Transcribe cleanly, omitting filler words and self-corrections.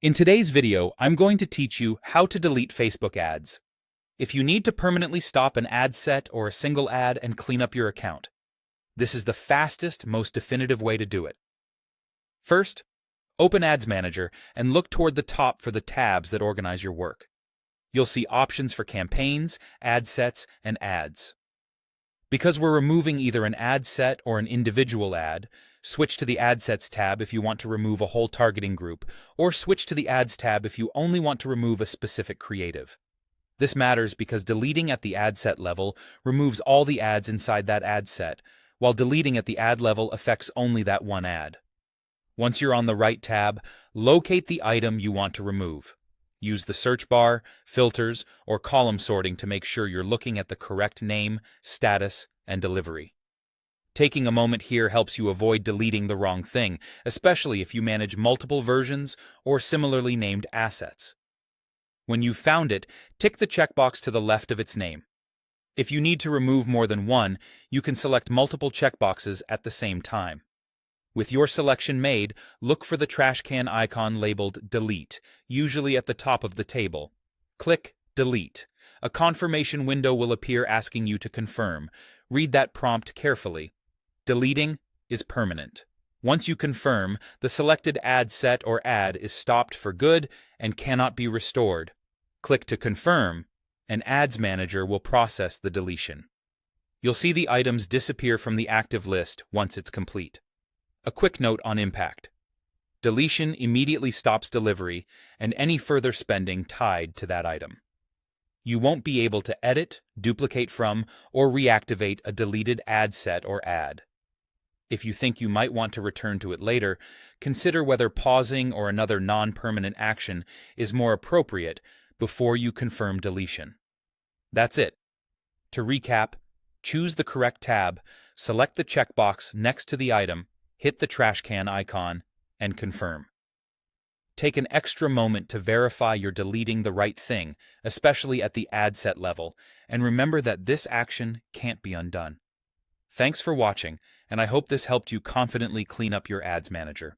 In today's video, I'm going to teach you how to delete Facebook ads. If you need to permanently stop an ad set or a single ad and clean up your account, this is the fastest, most definitive way to do it. First, open Ads Manager and look toward the top for the tabs that organize your work. You'll see options for campaigns, ad sets, and ads. Because we're removing either an ad set or an individual ad, switch to the Ad Sets tab if you want to remove a whole targeting group, or switch to the Ads tab if you only want to remove a specific creative. This matters because deleting at the ad set level removes all the ads inside that ad set, while deleting at the ad level affects only that one ad. Once you're on the right tab, locate the item you want to remove. Use the search bar, filters, or column sorting to make sure you're looking at the correct name, status, and delivery. Taking a moment here helps you avoid deleting the wrong thing, especially if you manage multiple versions or similarly named assets. When you've found it, tick the checkbox to the left of its name. If you need to remove more than one, you can select multiple checkboxes at the same time. With your selection made, look for the trash can icon labeled Delete, usually at the top of the table. Click Delete. A confirmation window will appear asking you to confirm. Read that prompt carefully. Deleting is permanent. Once you confirm, the selected ad set or ad is stopped for good and cannot be restored. Click to confirm, and Ads Manager will process the deletion. You'll see the items disappear from the active list once it's complete. A quick note on impact. Deletion immediately stops delivery and any further spending tied to that item. You won't be able to edit, duplicate from, or reactivate a deleted ad set or ad. If you think you might want to return to it later, consider whether pausing or another non-permanent action is more appropriate before you confirm deletion. That's it. To recap, choose the correct tab, select the checkbox next to the item, hit the trash can icon, and confirm. Take an extra moment to verify you're deleting the right thing, especially at the ad set level, and remember that this action can't be undone. Thanks for watching, and I hope this helped you confidently clean up your Ads Manager.